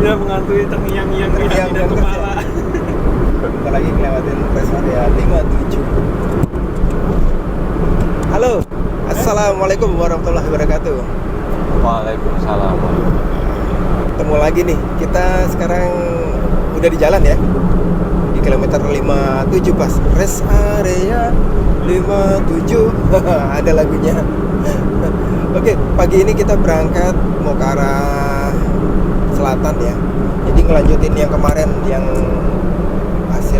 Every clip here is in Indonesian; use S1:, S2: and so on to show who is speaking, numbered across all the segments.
S1: Dia mengantui terngiang-ngiang di hati dan kepala.
S2: Apalagi ngelewatin rest area 57. Halo, assalamualaikum warahmatullahi wabarakatuh.
S3: Waalaikumsalam.
S2: Ketemu lagi nih, kita sekarang udah di jalan ya, di kilometer 57 pas rest area 57. Ada lagunya. Oke, pagi ini kita berangkat mau ke arah selatan ya. Jadi ngelanjutin yang kemarin, yang hasil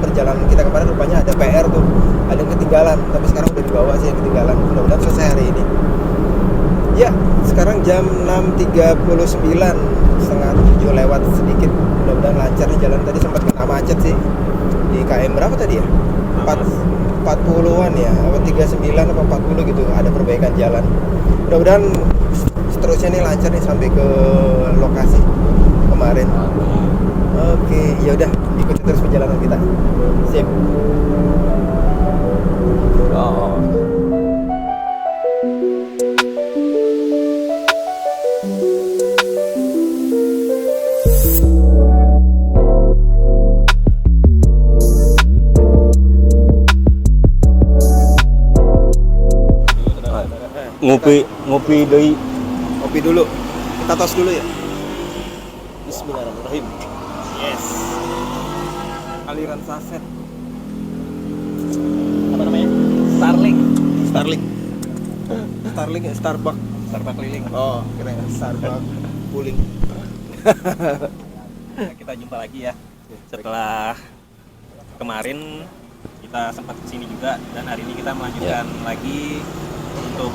S2: perjalanan kita kemarin rupanya ada PR tuh, ada yang ketinggalan, tapi sekarang udah dibawa sih yang ketinggalan. Mudah-mudahan selesai hari ini. Ya, sekarang jam 6.39, setengah 7 lewat sedikit. Mudah-mudahan lancar nih jalan. Tadi sempat kena macet sih di KM berapa tadi ya? 40-an ya, 39 atau 40 gitu, ada perbaikan jalan. Mudah-mudahan seterusnya nih lancar nih sampai ke lokasi kemarin. Oke, ya udah, ikuti terus perjalanan kita. Sip.
S3: Oh. Ngopi deui.
S2: Kopi dulu. Kita tos dulu ya. Bismillahirrahmanirrahim. Yes. Aliran saset. Apa namanya? Starling ya, Starbucks keliling. Oh, kira Starbucks puling.
S1: Kita jumpa lagi ya. Setelah kemarin kita sempat kesini juga, dan hari ini kita melanjutkan lagi untuk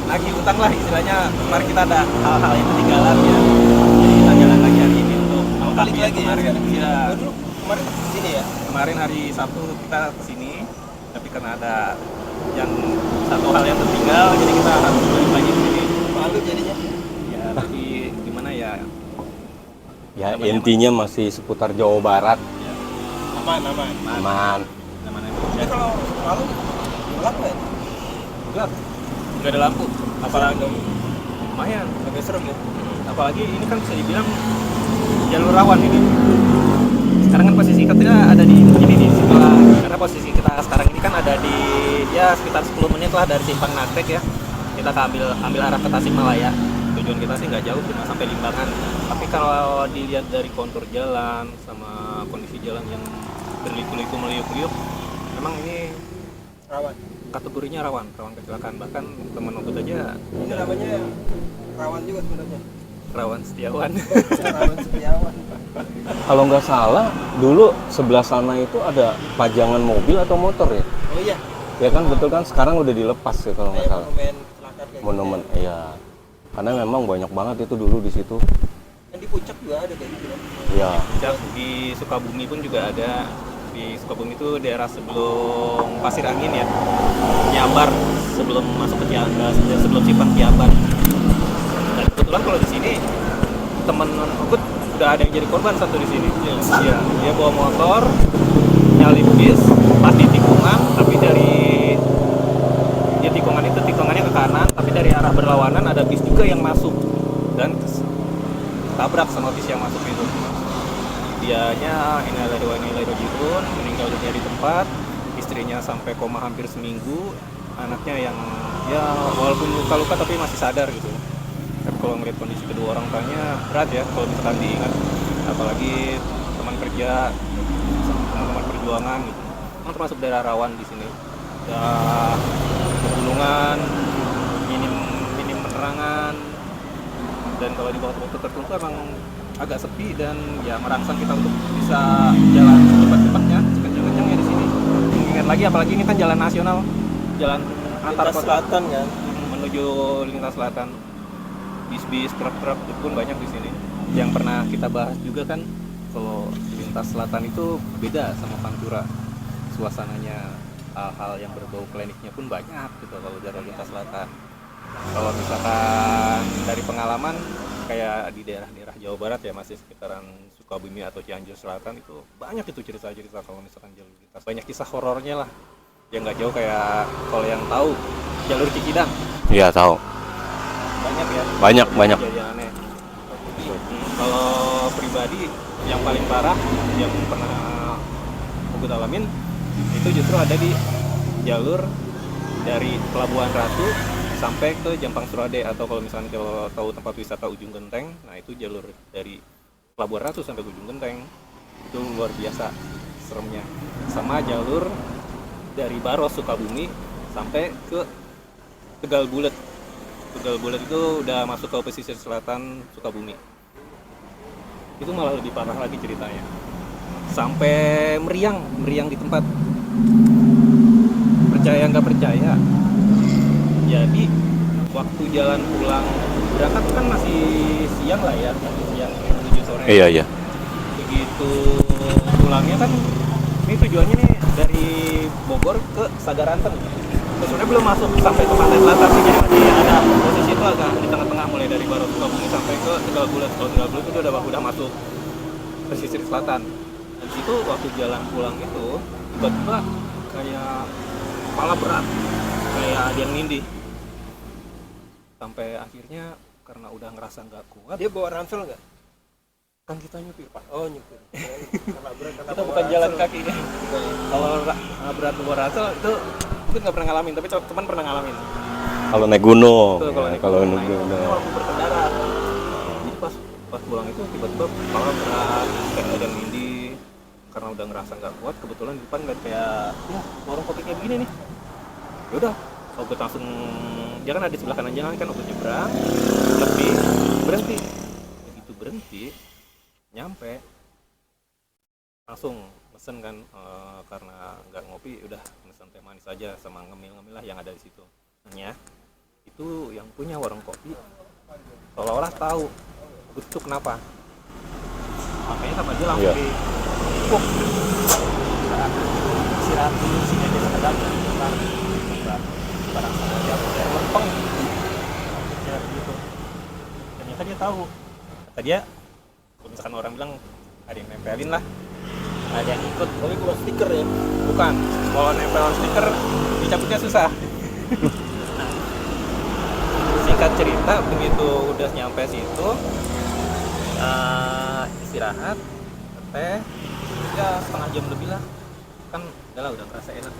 S1: lagi utang lah istilahnya. Kemarin kita ada hal-hal yang ketinggalan ya, jadi kita jalan lagi hari ini untuk
S2: Balik
S1: yang
S2: lagi
S1: kemarin ya.
S2: Kemarin sini ya.
S1: Kemarin hari Sabtu kita kesini, tapi karena ada yang satu hal yang tertinggal, jadi kita harus balik lagi ke sini.
S2: Malu jadinya.
S1: Ya, tapi gimana ya?
S3: Ya intinya masih seputar Jawa Barat.
S1: Ya,
S2: Aman.
S3: Aman.
S2: Jadi kalau malu gelap nggak?
S1: Gelap, nggak ada lampu, apalagi lumayan
S2: Agak serem ya.
S1: apalagi ini kan bisa dibilang jalur rawan ini. Sekarang kan posisi kita ada di ini nih, setelah karena posisi kita sekarang ini kan ada di ya sekitar 10 menit lah dari Simpang Nagrek ya. Kita ambil arah ke Tasikmalaya. Tujuan kita sih nggak jauh, cuma sampai Limbangan. Tapi kalau dilihat dari kontur jalan sama kondisi jalan yang berliku-liku meliuk-liuk, memang ini
S2: Rawan.
S1: kategorinya rawan kecelakaan. Bahkan teman nonton aja
S2: Ini namanya rawan juga sebenarnya.
S1: rawan Setiawan.
S2: Rawan Setiawan.
S3: Kalau nggak salah, dulu sebelah sana itu ada pajangan mobil atau motor ya?
S2: Oh iya.
S3: Ya kan, betul kan? Sekarang udah dilepas ya kalau nggak
S2: Kayak
S3: salah.
S2: monumen kecelakaan kayak
S3: Monumen, iya. Karena memang banyak banget itu dulu di situ.
S2: Yang di puncak juga ada kayak gitu.
S3: Iya.
S1: Di Sukabumi pun juga ada. Di Sukabumi itu daerah sebelum Pasir Angin ya, Nyabar, sebelum masuk ke Ciagas, sebelum Simpang Ciabar. Dan kebetulan kalau di sini temen aku udah ada yang jadi korban satu di sini. Iya, dia bawa motor nyalip bis pas di tikungan, tapi dari dia tikungannya ke kanan, tapi dari arah berlawanan ada bis juga yang masuk dan tabrak sama bis yang masuk itu. Dianya innalillahi wa inna ilaihi raji'un, meninggal dunia di tempat. Istrinya sampai koma hampir seminggu, anaknya yang ya walaupun luka-luka tapi masih sadar gitu. Tapi kalau melihat kondisi kedua orang tuanya berat ya kalau misalkan diingat, apalagi teman kerja, teman-teman perjuangan gitu. Memang termasuk daerah rawan di sini. Udah pegunungan, minim penerangan, dan kalau di waktu-waktu tertentu emang agak sepi dan ya merangsang kita untuk bisa jalan cepat-cepatnya, kencang-kencangnya di sini. Ingat lagi, apalagi ini kan jalan nasional, jalan antar kota
S2: selatan kan.
S1: menuju lintas selatan. Bis-bis, truk-truk itu pun banyak di sini. Yang pernah kita bahas juga kan, kalau lintas selatan itu beda sama Pantura. Suasananya, hal-hal yang berbau kliniknya pun banyak gitu kalau dari lintas selatan. Kalau misalkan dari pengalaman kayak di daerah-daerah Jawa Barat ya, masih sekitaran Sukabumi atau Cianjur Selatan, itu banyak itu cerita-cerita kalau misalkan jalur lintas. Banyak kisah horornya lah. Ya nggak jauh kayak kalau yang tahu jalur Cikidang.
S3: Iya tahu.
S1: Banyak ya.
S3: Banyak.
S1: Kejadian aneh. Kalau pribadi yang paling parah yang pernah aku alamin itu justru ada di jalur dari Pelabuhan Ratu sampai ke Jampang Surade, atau kalau misalnya kalau tahu tempat wisata Ujung Genteng, nah itu jalur dari Pelabuhan Ratu sampai ke Ujung Genteng itu luar biasa seremnya. Sama jalur dari Baros Sukabumi sampai ke Tegal Bulet. Tegal Bulet itu udah masuk ke pesisir selatan Sukabumi. Itu malah lebih parah lagi ceritanya. Sampai meriang di tempat. Percaya nggak percaya. Jadi waktu jalan pulang berangkat kan masih siang lah ya, siang menuju sore.
S3: Iya.
S1: Begitu pulangnya kan ini tujuannya nih dari Bogor ke Sagaranteng. Sebenarnya belum masuk sampai ke Pantai Selatan sih, jadi masih ada posisi itu agak di tengah-tengah, mulai dari Baros Sukabumi sampai ke Tegal Bulet. Kalau Tegal Bulet itu udah masuk pesisir selatan. Dan situ waktu jalan pulang itu tiba-tiba kayak kepala berat, kayak ada yang nindih. Sampai akhirnya karena udah ngerasa nggak kuat,
S2: Dia bawa ransel nggak?
S1: kan kita nyupir Pak.
S2: Oh nyupir. Karena berat, karena
S1: Kita
S2: bawa
S1: bukan jalan
S2: ransel.
S1: kaki. Kalau berat bawa ransel itu mungkin nggak pernah ngalamin, tapi teman pernah ngalamin.
S3: Kalau naik gunung.
S1: Itu kalau naik
S3: Kalau
S1: gunung,
S3: naik
S1: nah, itu
S3: gunung.
S1: waktu berkendara. Jadi pas pulang itu tiba-tiba kepala berat, kayak ada yang nindih. Karena udah ngerasa nggak kuat, kebetulan di depan lihat kayak ya warung kopi kayak begini nih. Yaudah, aku langsung dia kan ada di sebelah kanan jalan kan, aku nyebrang, berhenti. Begitu berhenti, nyampe langsung mesen kan, karena nggak ngopi udah mesen teh manis aja sama ngemil-ngemil lah yang ada di situ. Hanya itu yang punya warung kopi seolah-olah tahu itu kenapa, makanya sama dia langsung
S3: Iya.
S1: di istirahat dulu sini aja sekedar barang saja lempeng gitu. Ternyata dia tahu, kata dia kalau misalkan orang bilang ada yang nempelin lah, ada yang ikut.
S2: Tapi keluar stiker ya.
S1: Bukan, kalau nempel stiker dicabutnya susah. Nah, singkat cerita begitu udah nyampe situ, istirahat, teh, ya setengah jam lebih lah, kan udah ngerasa enak,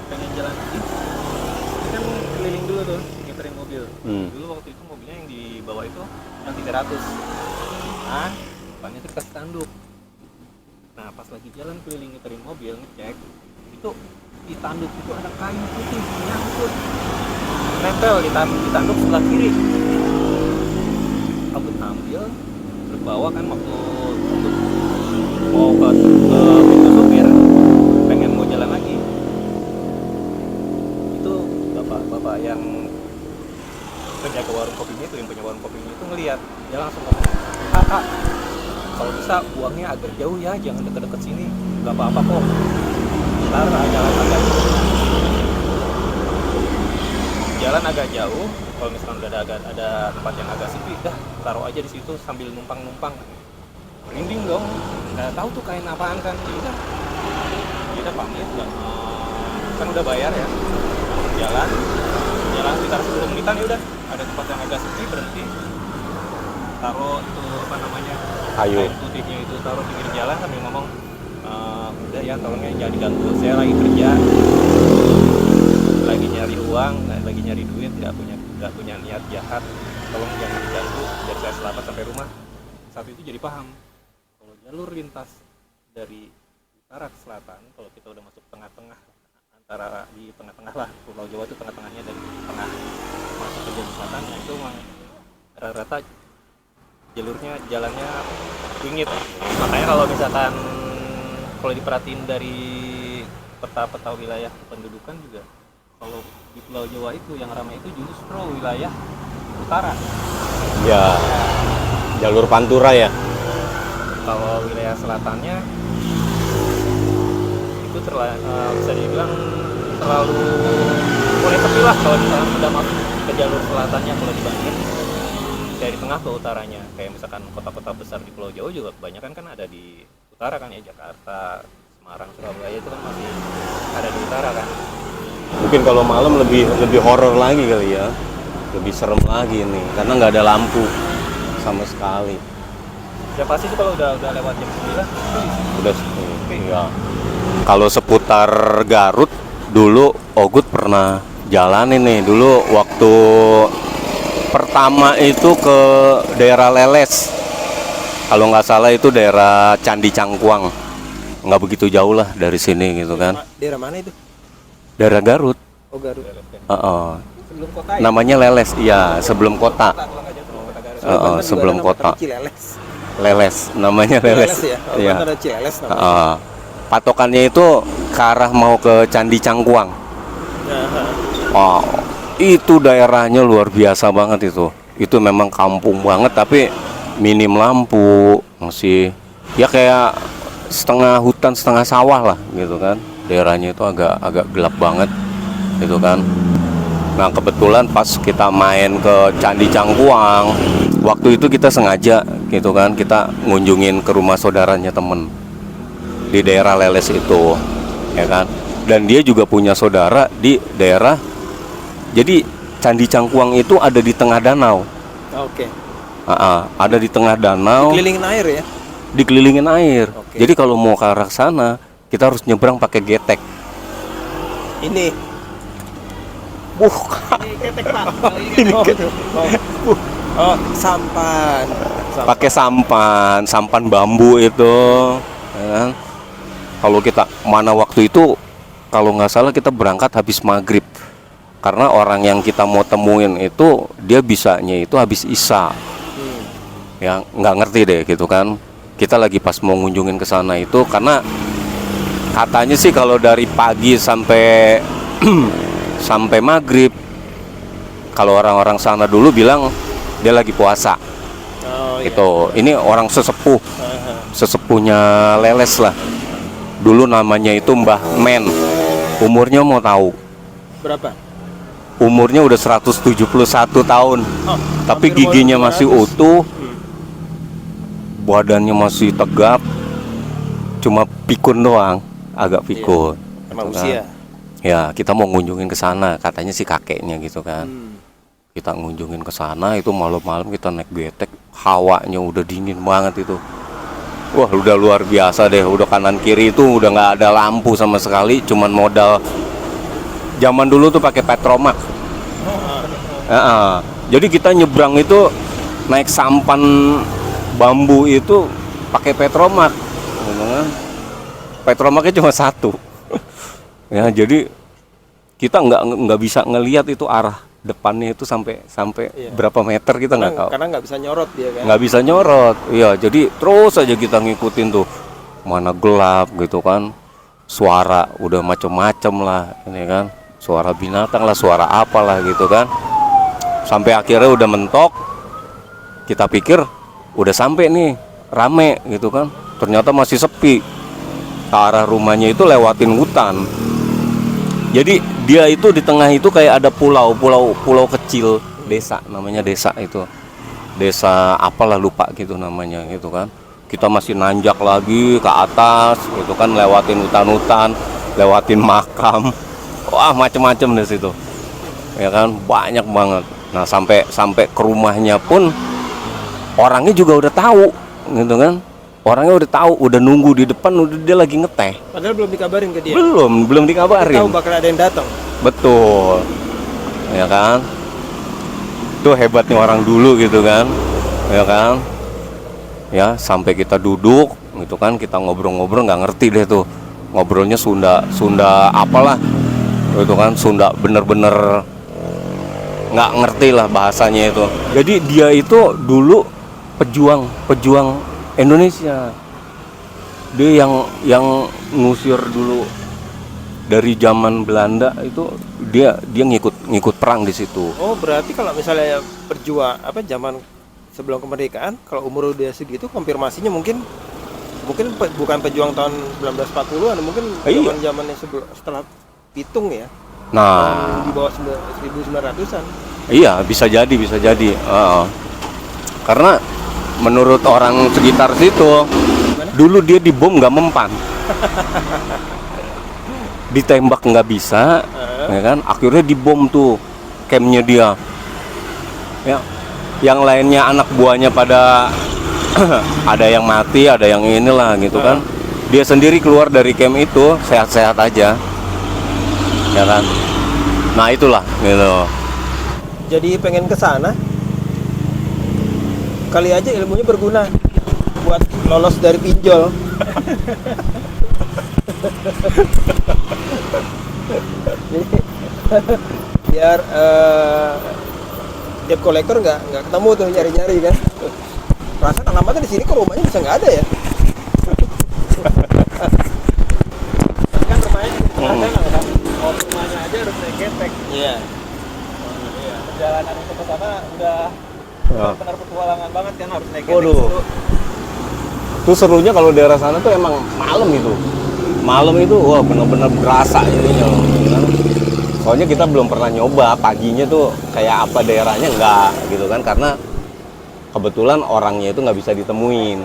S1: pengen jalan lagi. Ini kan keliling dulu tuh, nyeterin mobil. Dulu waktu itu mobilnya yang dibawa itu yang 300. Nah, depannya itu dikasih tanduk. Nah, pas lagi jalan keliling nyeterin mobil, ngecek, itu di tanduk itu ada kayu putih nyangkut, nempel di tanduk sebelah kiri. Aku ambil, terus bawa kan waktu untuk mau ke pintu supir, pengen mau jalan lagi. Itu bapak yang penjaga warung kopinya itu, yang punya warung kopinya itu ngelihat, dia langsung ngomong, Kak, kalau bisa buangnya agak jauh ya, jangan deket-deket sini, nggak apa-apa kok. Ntar jalan agak jauh, kalau misalkan udah ada tempat yang agak sepi, dah taruh aja di situ sambil numpang. Merinding dong, nggak tahu tuh kain apaan kan. Kita pamit, kan udah bayar ya. Jalan sekitar 10 menitan, ya udah ada tempat yang agak sepi, berhenti, taruh itu apa namanya,
S3: Kayu.
S1: kain putihnya itu taruh di pinggir jalan sambil ngomong, udah ya tolongnya jangan diganggu, saya lagi kerja, lagi nyari uang, lagi nyari duit, nggak punya niat jahat, tolong jangan diganggu biar saya selamat sampai rumah. Saat itu jadi paham kalau jalur lintas dari utara ke selatan, kalau kita udah masuk tengah-tengah, antara di tengah-tengah lah, Pulau Jawa itu tengah-tengahnya, dari tengah masuk ke jalur selatan, nah itu memang rata-rata jalannya wingit. Makanya kalau misalkan kalau diperhatiin dari peta-peta wilayah pendudukan juga, kalau di Pulau Jawa itu yang ramai itu justru wilayah utara.
S3: Ya, jalur Pantura ya.
S1: Kalau wilayah selatannya itu bisa dibilang terlalu mulai sepi lah kalau misalkan sudah masuk ke jalur selatannya, kalau dibanding dari tengah ke utaranya. Kayak misalkan kota-kota besar di Pulau Jawa juga kebanyakan kan ada di utara kan ya, Jakarta, Semarang, Surabaya itu kan masih ada di utara kan.
S3: Mungkin kalau malam lebih horor lagi kali ya, lebih serem lagi nih, karena nggak ada lampu sama sekali.
S1: Ya pasti sih kalau udah lewat jam 9
S3: Udah iya. Kalau seputar Garut dulu Ogut pernah jalan ini dulu waktu pertama itu ke daerah Leles. Kalau nggak salah itu daerah Candi Cangkuang. Nggak begitu jauh lah dari sini gitu kan.
S2: Daerah mana itu?
S3: Daerah Garut.
S2: Oh, Garut.
S1: sebelum kota ya.
S3: Namanya Leles, iya sebelum kota.
S1: Kalau nggak jauh sebelum kota Garut.
S2: Soalnya Banten juga
S3: Sebelum
S2: ada nama
S3: kota.
S2: Cileles.
S3: Leles, namanya Leles.
S2: Ya. Oh,
S3: Iya.
S2: Banten ada Cileles namanya.
S3: Patokannya itu ke arah mau ke Candi Cangkuang. Wow, itu daerahnya luar biasa banget itu. Itu memang kampung banget tapi minim lampu, masih ya kayak setengah hutan setengah sawah lah gitu kan. Daerahnya itu agak gelap banget gitu kan. Nah kebetulan pas kita main ke Candi Cangkuang, waktu itu kita sengaja gitu kan, kita ngunjungin ke rumah saudaranya temen di daerah Leles itu, ya kan. Dan dia juga punya saudara di daerah. Jadi Candi Cangkuang itu ada di tengah danau.
S2: Oke.
S3: Ada di tengah danau.
S2: Kelilingin air ya.
S3: Dikelilingin air.
S2: Oke.
S3: Jadi kalau mau ke arah sana, kita harus nyebrang pakai getek.
S2: Ini.
S3: Bukan.
S1: Ketek Pak.
S3: Ini getek.
S2: Oh, sampan.
S3: Pakai sampan bambu itu, ya kan? Kalau kita mana waktu itu, kalau nggak salah kita berangkat habis maghrib, karena orang yang kita mau temuin itu dia bisanya itu habis isya, ya nggak ngerti deh gitu kan. Kita lagi pas mau ngunjungin ke sana itu, karena katanya sih kalau dari pagi sampai sampai maghrib, kalau orang-orang sana dulu bilang dia lagi puasa.
S2: Oh, iya.
S3: Itu ini orang sesepuhnya Leles lah. Dulu namanya itu Mbah Men. Umurnya mau tahu?
S2: Berapa?
S3: Umurnya udah 171 tahun.
S2: Oh,
S3: Tapi
S2: hampir
S3: giginya
S2: mau
S3: masih
S2: 200.
S3: utuh. Badannya masih tegap. Cuma pikun doang, agak pikun.
S2: Sama
S3: Gitu kan.
S2: usia.
S3: Ya, kita mau ngunjungin ke sana, katanya si kakeknya gitu kan.
S2: Hmm.
S3: Kita ngunjungin ke sana itu malam-malam kita naik getek, hawanya udah dingin banget itu. Wah, udah luar biasa deh. Udah kanan kiri itu udah nggak ada lampu sama sekali, cuman modal zaman dulu tuh pakai petromak. Jadi kita nyebrang itu naik sampan bambu itu pakai petromak. Petromaknya cuma satu. Ya, jadi kita nggak bisa ngelihat itu arah depannya itu sampai
S2: Iya.
S3: berapa meter kita nggak tahu.
S2: Karena nggak bisa nyorot dia kan.
S3: Nggak bisa nyorot, iya. Jadi terus aja kita ngikutin tuh, mana gelap gitu kan, suara udah macem-macem lah, ini kan, suara binatang lah, suara apalah gitu kan. Sampai akhirnya udah mentok, kita pikir udah sampai nih, rame gitu kan. Ternyata masih sepi. Ke arah rumahnya itu lewatin hutan. Jadi dia itu di tengah itu kayak ada pulau kecil, desa, namanya desa itu. Desa apalah lupa gitu namanya gitu kan. Kita masih nanjak lagi ke atas gitu kan, lewatin hutan-hutan, lewatin makam. Wah, macem-macem di situ. Ya kan, banyak banget. Nah, sampai ke rumahnya pun orangnya juga udah tahu gitu kan. Orangnya udah tahu, udah nunggu di depan, udah dia lagi ngeteh.
S2: Padahal belum dikabarin ke dia.
S3: Belum dikabarin.
S2: Tahu bakal ada yang datang.
S3: Betul, ya kan? Itu hebatnya orang dulu gitu kan, ya kan? Ya sampai kita duduk, gitu kan? Kita ngobrol-ngobrol nggak ngerti deh tuh, ngobrolnya Sunda apalah, gitu kan? Sunda bener-bener nggak ngerti lah bahasanya itu. Jadi dia itu dulu pejuang Indonesia. Dia yang ngusir dulu dari zaman Belanda itu, dia ngikut perang di situ.
S2: Oh, berarti kalau misalnya zaman sebelum kemerdekaan, kalau umur udah segitu konfirmasinya mungkin bukan pejuang tahun 1940-an, mungkin
S3: Iya.
S2: zaman-zamannya setelah Pitung ya.
S3: Nah,
S2: Di bawah 1900-an.
S3: iya bisa jadi. Karena menurut orang sekitar situ, dulu dia dibom nggak mempan, ditembak nggak bisa, ya kan? Akhirnya dibom tuh campnya dia. Ya, yang lainnya anak buahnya pada ada yang mati, ada yang inilah gitu kan. Dia sendiri keluar dari camp itu sehat-sehat aja, ya kan. Nah itulah gitu.
S2: Jadi pengen ke sana. Kali aja ilmunya berguna buat lolos dari pinjol. Jadi biar debt collector nggak ketemu tuh nyari-nyari kan. Perasaan alamatnya di sini kok rumahnya bisa nggak ada ya?
S1: Tapi kan rumahnya di tengah-tengah kan. Kalau rumahnya aja harus naik getek.
S2: Iya.
S1: Iya. Perjalanan itu ke sana udah benar petualangan banget kan, harus naik getek
S3: Waduh.
S1: dulu.
S3: Itu serunya kalau daerah sana tuh emang malam itu. Malam itu wah bener-bener berasa ininya loh. Soalnya kita belum pernah nyoba paginya tuh kayak apa daerahnya enggak gitu kan, karena kebetulan orangnya itu nggak bisa ditemuin.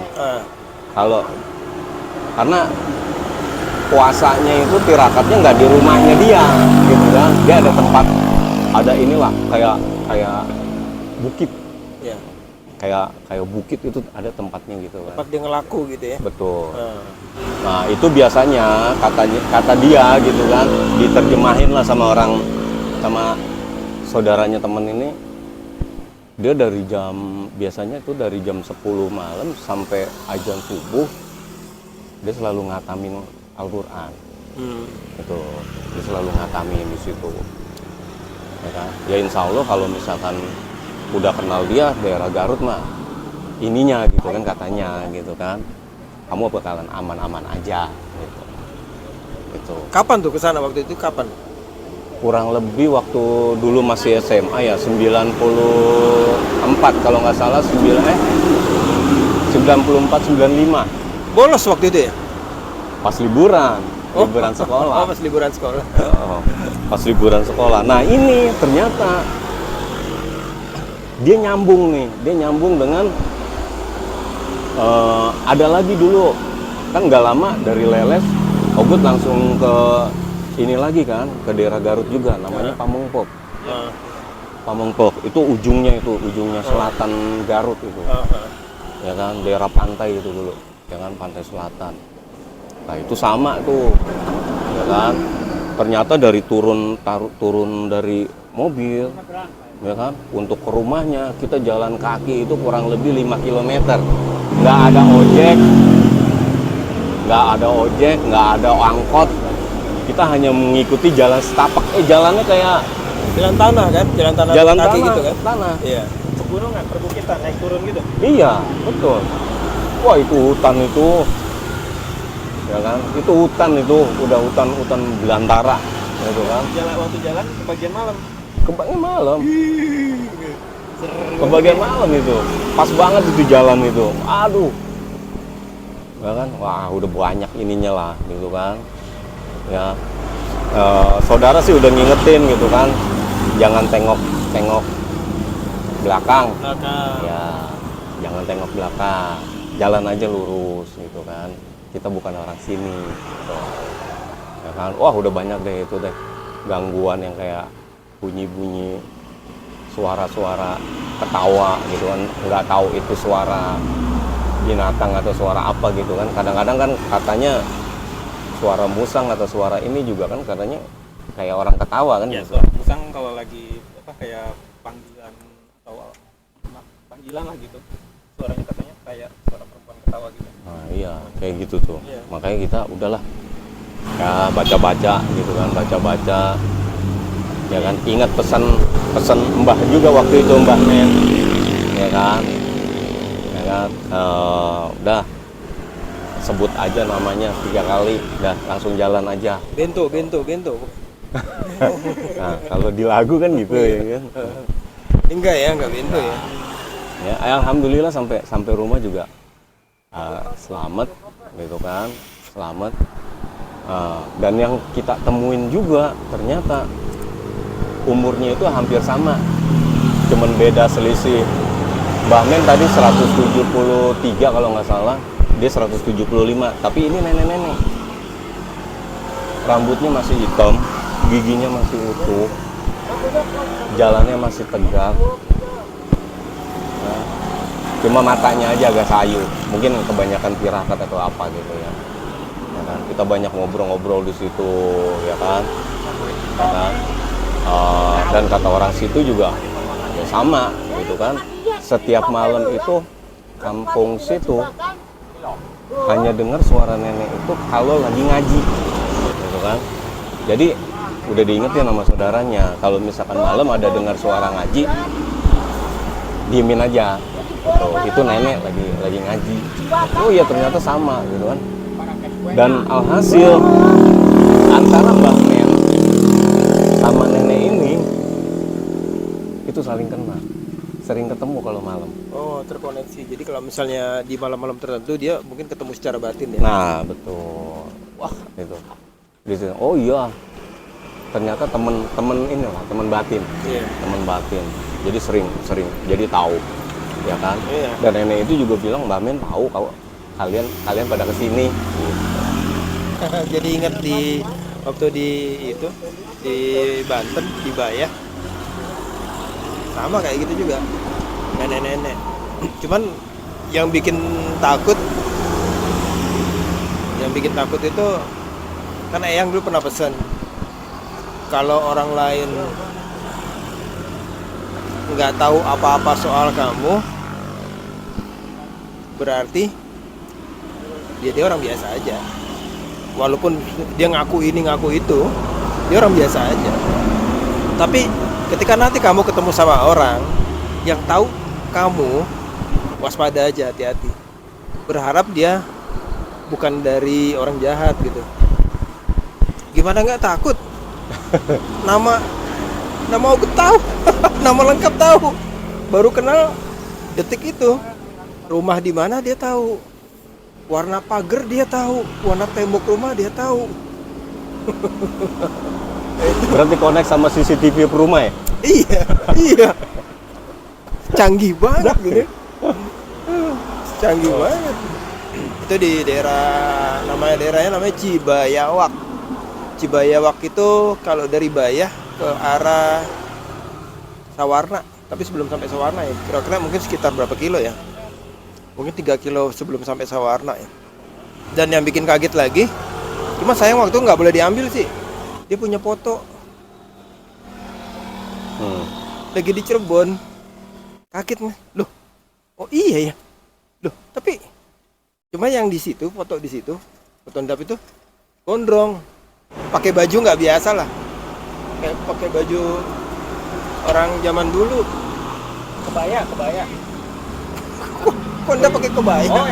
S3: Kalau karena puasanya itu tirakatnya nggak di rumahnya dia gitu kan, dia ada tempat, ada inilah kayak bukit.
S2: Iya.
S3: Kayak bukit itu ada tempatnya gitu kan.
S2: Tempat dia ngelaku gitu ya.
S3: Betul. Nah itu biasanya kata dia gitu kan, diterjemahin lah sama saudaranya temen ini. Dia dari biasanya itu dari jam 10 malam sampai azan subuh dia selalu ngatamin Al-Quran. Itu dia selalu ngatamin di situ. Ya kan? Ya insya Allah kalau misalkan udah kenal dia daerah Garut mah ininya gitu kan katanya gitu kan, kamu bakalan aman-aman aja gitu. Itu
S2: Kapan tuh kesana waktu itu kapan?
S3: kurang lebih waktu dulu masih SMA ya 94 kalau nggak salah 94 95
S2: Bolos waktu itu ya?
S3: pas liburan sekolah.
S2: Oh, pas liburan sekolah.
S3: Pas liburan sekolah. Nah ini ternyata dia nyambung dengan ada lagi dulu kan nggak lama dari Leles Ogut langsung ke ini lagi kan ke daerah Garut juga namanya Pamengpok. Pamengpok itu ujungnya selatan Garut itu. Ya kan daerah pantai itu dulu, ya kan pantai selatan. Nah itu sama tuh, ya kan. Ternyata dari turun dari mobil, ya kan, untuk ke rumahnya kita jalan kaki itu kurang lebih 5 km. Nggak ada ojek, nggak ada angkot. Kita hanya mengikuti jalan setapak. Jalannya kayak
S2: Jalan tanah kan? Jalan tanah kaki gitu kan?
S3: Tanah.
S2: Iya.
S1: Pegunungan, perbukitan, naik turun gitu.
S3: Iya, betul. Wah itu hutan itu, ya kan? Itu hutan itu, udah hutan belantara, gitu kan?
S1: Waktu jalan ke bagian malam.
S3: Kebagian malam. Kebagian malam itu, pas banget itu jalan itu. Aduh, ya kan? Wah udah banyak ininya lah, gitu kan? Ya, saudara sih udah ngingetin gitu kan, jangan tengok belakang. Ya, jangan tengok belakang. Jalan aja lurus gitu kan. Kita bukan orang sini. Gitu. Ya kan? Wah, udah banyak deh itu deh gangguan yang kayak bunyi-bunyi suara-suara ketawa gitu kan. Nggak tahu itu suara binatang atau suara apa gitu kan. Kadang-kadang kan katanya suara musang atau suara ini juga kan katanya kayak orang ketawa kan
S1: Ya,
S3: gitu.
S1: suara musang kalau lagi kayak panggilan atau panggilan lah gitu. Suaranya katanya kayak suara perempuan ketawa gitu.
S3: Nah iya kayak gitu tuh.
S1: Iya.
S3: Makanya kita udahlah ya baca-baca gitu kan, baca-baca ya kan, ingat pesan Mbah juga waktu itu, Mbah Men, ya kan, udah sebut aja namanya 3 kali, udah langsung jalan aja.
S2: Bento.
S3: Nah kalau di lagu kan gitu ya kan.
S2: Enggak bento ya.
S3: Ya alhamdulillah sampai rumah juga selamat gitu kan, selamat. Dan yang kita temuin juga ternyata umurnya itu hampir sama, cuman beda selisih. Mbah Men tadi 173 kalau nggak salah, dia 175, tapi ini nenek-nenek. Rambutnya masih hitam, giginya masih utuh, jalannya masih tegak. Nah, cuma matanya aja agak sayu, mungkin kebanyakan tirakat atau apa gitu ya. Ya kan? Kita banyak ngobrol-ngobrol di situ, ya kan. Ya kan? Dan kata orang situ juga ya sama gitu kan. Setiap malam itu kampung situ hanya dengar suara nenek itu kalau lagi ngaji gitu kan. Jadi udah diingetin sama saudaranya, kalau misalkan malam ada dengar suara ngaji, diemin aja gitu. Itu nenek lagi ngaji. Oh iya, ternyata sama gitu kan. Dan alhasil antara Mbah Men sama nenek ini itu saling kenal, sering ketemu kalau malam.
S2: Oh, terkoneksi. Jadi kalau misalnya di malam-malam tertentu dia mungkin ketemu secara batin ya.
S3: Nah betul, wah itu di situ. Oh iya, ternyata temen inilah, temen batin,
S2: Iya.
S3: temen batin. Jadi sering jadi tahu, ya kan.
S2: Iya.
S3: Dan nenek itu juga bilang, Mbak Men tahu kalau kalian pada kesini.
S2: Jadi ingat di waktu di Banten, di Bayah, sama kayak gitu juga, nenek-nenek. Cuman yang bikin takut itu kan Eyang dulu pernah pesen, kalau orang lain nggak tahu apa-apa soal kamu, berarti dia orang biasa aja. Walaupun dia ngaku ini ngaku itu, dia orang biasa aja. Tapi ketika nanti kamu ketemu sama orang yang tahu kamu, waspada aja, hati-hati. Berharap dia bukan dari orang jahat gitu. Gimana nggak takut? Nama aku tahu, nama lengkap tahu. Baru kenal detik itu. Rumah di mana dia tahu. Warna pagar dia tahu, warna tembok rumah dia tahu.
S3: Berarti connect sama CCTV rumah ya?
S2: Iya. Canggih banget gitu. Canggih banget. Itu di daerahnya namanya Cibayawak. Cibayawak itu kalau dari Bayah ke arah Sawarna, tapi sebelum sampai Sawarna ya. Kira-kira mungkin sekitar berapa kilo ya? Mungkin 3 kilo sebelum sampai Sawarna ya. Dan yang bikin kaget lagi, cuma sayang waktu nggak boleh diambil sih. Dia punya foto lagi di Cirebon. Kaget nih, loh, oh iya ya, loh. Tapi cuma yang di situ, foto di situ, foto endap itu gondrong, pakai baju nggak biasa lah, kayak pakai baju orang zaman dulu, kebaya. Kok enggak pakai kebaya? Oh,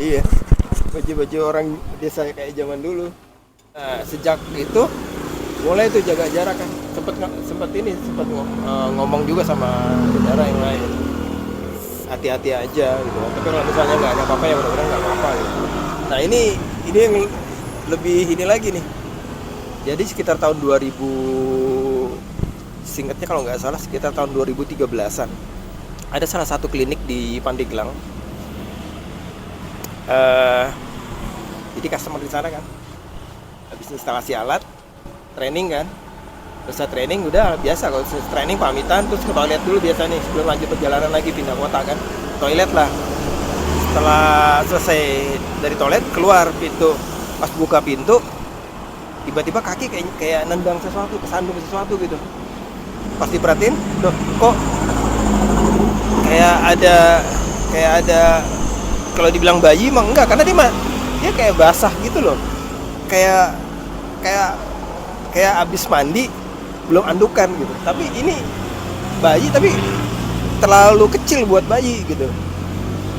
S2: iya, baju orang desa kayak zaman dulu. Nah, sejak itu mulai tuh jaga jarak kan. Sempat ngomong juga sama saudara yang lain. Hati-hati aja gitu. Tapi kalau misalnya nggak ada apa-apa ya mudah-mudahan nggak apa-apa gitu. Nah ini yang lebih ini lagi nih. Jadi sekitar tahun 2000, singkatnya kalau nggak salah sekitar tahun 2013-an. Ada salah satu klinik di Pandeglang. Jadi customer di sana kan, habis instalasi alat, training kan, selesai training udah biasa kalau selesai training pamitan terus ke toilet dulu biasa nih sebelum lanjut perjalanan lagi pindah kota kan, toilet lah. Setelah selesai dari toilet keluar pintu, pas buka pintu tiba-tiba kaki kayak nendang sesuatu, kesandung sesuatu gitu. Pas diperhatiin, loh kok kayak ada kalau dibilang bayi emang enggak, karena dia kayak basah gitu loh, kayak abis mandi belum andukan gitu. Tapi ini bayi tapi terlalu kecil buat bayi gitu.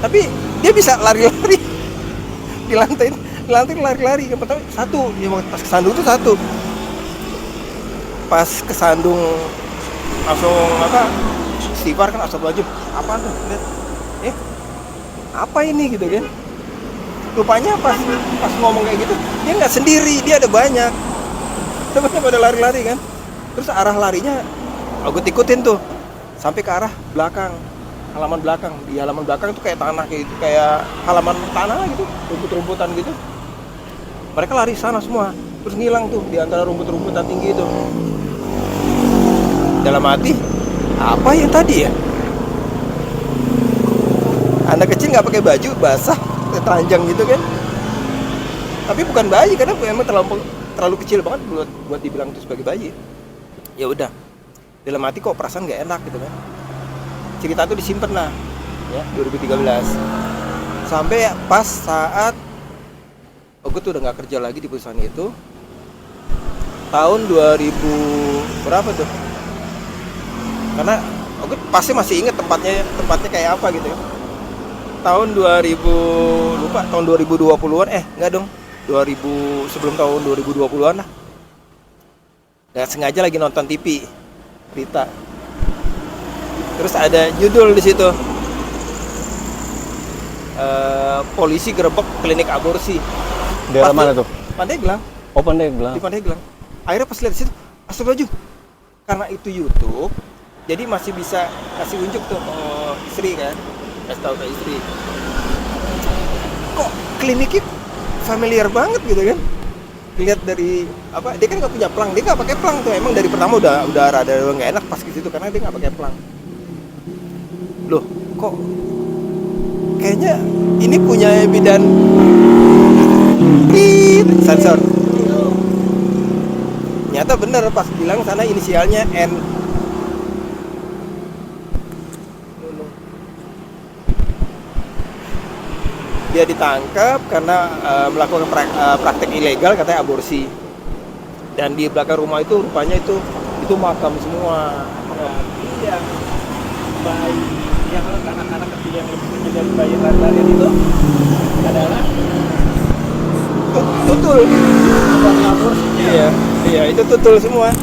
S2: Tapi dia bisa lari-lari di lantai lari-lari. Yang pertama satu, yang pas kesandung itu satu. Pas kesandung langsung istighfar kan, astagfirullahaladzim, apa tuh lihat, apa ini gitu kan. Rupanya pas ngomong kayak gitu dia nggak sendiri, dia ada banyak pada lari-lari kan. Terus arah larinya aku ikutin tuh sampai ke arah belakang, halaman belakang. Di halaman belakang tuh kayak tanah gitu, kayak halaman tanah gitu, rumput-rumputan gitu. Mereka lari sana semua, terus ngilang tuh di antara rumput-rumputan tinggi itu. Dalam hati apa yang tadi ya? Anak kecil nggak pakai baju basah, telanjang gitu kan? Tapi bukan bayi karena memang terlalu kecil banget buat dibilang itu sebagai bayi. Ya udah, dalam hati kok perasaan nggak enak gitu kan? Cerita itu disimpan lah, ya 2013. Sampai pas saat gue tuh udah nggak kerja lagi di perusahaan itu, tahun 2000 berapa tuh? Karena gue pasti masih inget tempatnya kayak apa gitu ya. Tahun 2000 lupa, tahun 2020-an enggak dong. 2000 sebelum tahun 2020-an lah. Nggak sengaja lagi nonton TV berita. Terus ada judul di situ. Polisi gerebek klinik aborsi.
S3: Daerah mana tuh?
S2: Pandeglang.
S3: Oh, Pandeglang.
S2: Di Pandeglang. Akhirnya pas lihat di situ, astagfirullahaladzim. Karena itu YouTube, jadi masih bisa kasih unjuk tuh ke istri kan. Kasih tahu ke istri. Kok kliniknya familiar banget gitu kan? Lihat dari apa? Dia kan nggak punya plang, dia nggak pakai plang tuh. Emang dari pertama udah rada nggak enak pas ke situ karena dia nggak pakai plang. Loh, kok kayaknya ini punya bidan sensor. Nyata bener pas bilang sana inisialnya N. Dia ditangkap karena melakukan praktek ilegal katanya aborsi. Dan di belakang rumah itu rupanya itu makam semua. Iya. Bayi yang anak-anak kecil yang lebih kecil dari bayi lari-larian itu adalah tutul. Iya, itu tutul semua.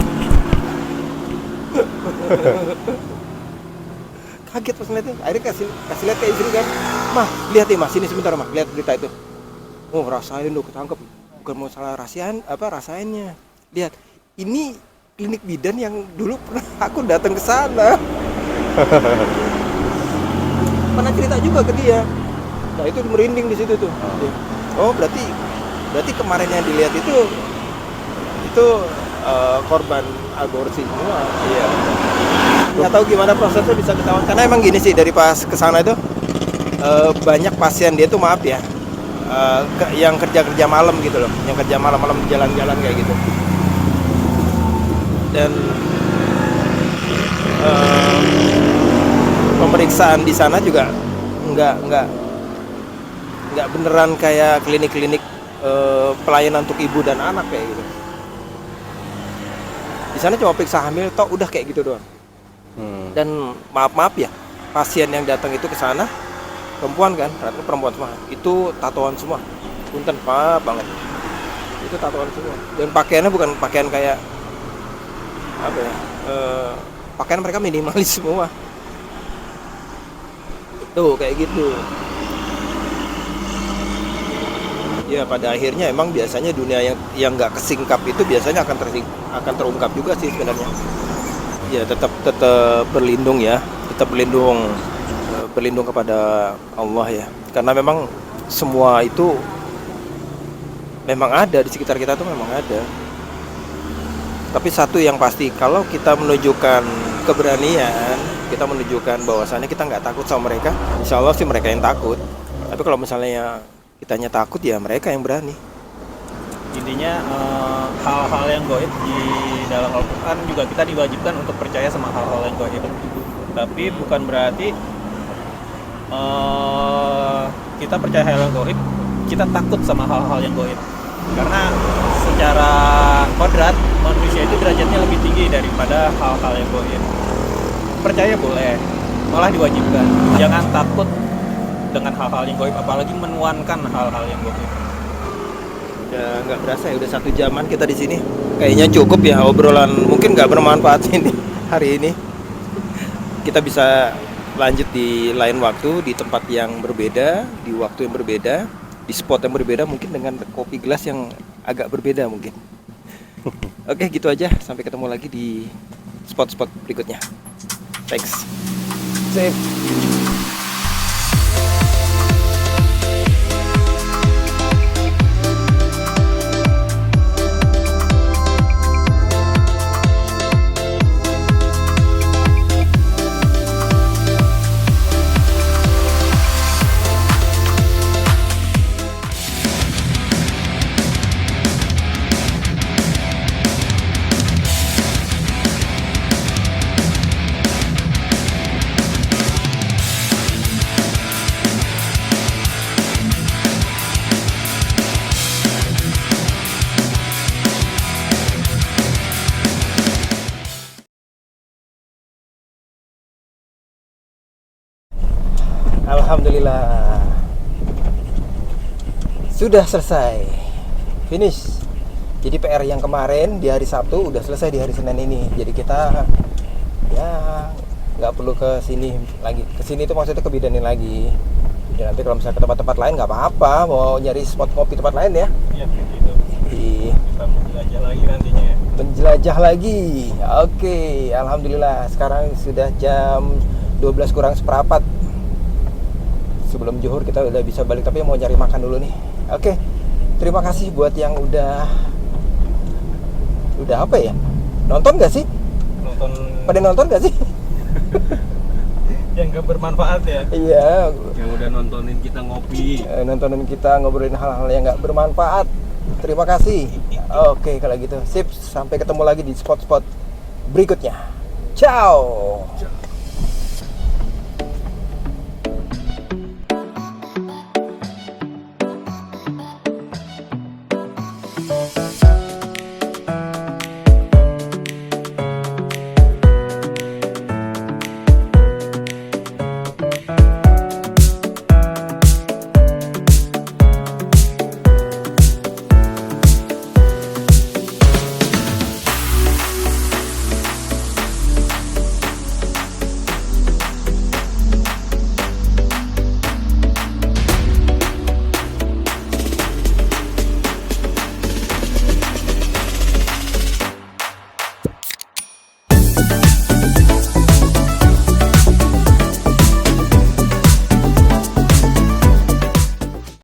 S2: Kaget pas ngeliat itu. Akhirnya kasih lihat ke istri kan. Mah, lihat nih Mas, sini sebentar Mah, lihat berita itu. Oh, rasain lu ketangkep. Bukan mau salah rasainnya. Lihat, ini klinik bidan yang dulu pernah aku datang ke sana. Pernah cerita juga ke dia. Nah, itu merinding di situ tuh. Oh, berarti kemarin yang dilihat itu korban aborsi semua. Iya. Nggak tahu gimana prosesnya bisa ketahuan. Karena emang gini sih, dari pas kesana itu banyak pasien dia tuh maaf ya, yang kerja malam gitu loh, yang kerja malam jalan-jalan kayak gitu. Dan pemeriksaan di sana juga nggak beneran kayak klinik-klinik pelayanan untuk ibu dan anak kayak gitu. Di sana cuma periksa hamil, toh udah kayak gitu doang. Dan maaf ya, pasien yang datang itu ke sana perempuan kan, ternyata perempuan semua. Itu tatoan semua. Punten, maaf banget. Itu tatoan semua. Dan pakaiannya bukan pakaian kayak apa ya? Pakaian mereka minimalis semua. Tuh kayak gitu. Ya pada akhirnya emang biasanya dunia yang nggak kesingkap itu biasanya akan terungkap juga sih sebenarnya. Ya tetap berlindung ya, tetap berlindung kepada Allah ya. Karena memang semua itu memang ada di sekitar kita tuh memang ada. Tapi satu yang pasti, kalau kita menunjukkan keberanian, kita menunjukkan bahwasannya kita nggak takut sama mereka, insya Allah sih mereka yang takut. Tapi kalau misalnya kitanya takut ya mereka yang berani.
S1: Intinya hal-hal yang gaib di dalam Al-Quran juga kita diwajibkan untuk percaya sama hal-hal yang gaib. Tapi bukan berarti kita percaya hal yang gaib, kita takut sama hal-hal yang gaib. Karena secara kodrat manusia itu derajatnya lebih tinggi daripada hal-hal yang gaib. Percaya boleh, malah diwajibkan. Jangan takut dengan hal-hal yang gaib, apalagi menuankan hal-hal yang gaib.
S2: Udah nggak berasa ya, udah 1 jaman kita di sini. Kayaknya cukup ya obrolan, mungkin nggak bermanfaat ini hari ini. Kita bisa lanjut di lain waktu, di tempat yang berbeda, di waktu yang berbeda, di spot yang berbeda, mungkin dengan kopi gelas yang agak berbeda mungkin. Oke, gitu aja. Sampai ketemu lagi di spot-spot berikutnya. Thanks. Save. alhamdulillah sudah selesai, finish. Jadi PR yang kemarin di hari Sabtu udah selesai di hari Senin ini. Jadi kita ya nggak perlu ke sini lagi. Ke sini itu maksudnya ke Bidanin lagi. Ya nanti kalau misalnya ke tempat-tempat lain nggak apa-apa. Mau nyari spot kopi tempat lain ya.
S1: Iya begitu.
S2: Iya.
S1: Kita menjelajah lagi nantinya.
S2: Menjelajah lagi. Oke, alhamdulillah sekarang sudah jam 12 kurang seperempat. Sebelum zuhur kita udah bisa balik, tapi mau nyari makan dulu nih. Oke. Terima kasih buat yang udah apa ya? Nonton gak sih?
S1: Nonton
S2: Pada nonton gak sih?
S1: yang gak bermanfaat ya.
S2: Iya,
S3: Yang udah nontonin kita ngopi.
S2: nontonin kita ngobrolin hal-hal yang gak bermanfaat. Terima kasih. Oke, kalau gitu. Sip, sampai ketemu lagi di spot-spot berikutnya. Ciao.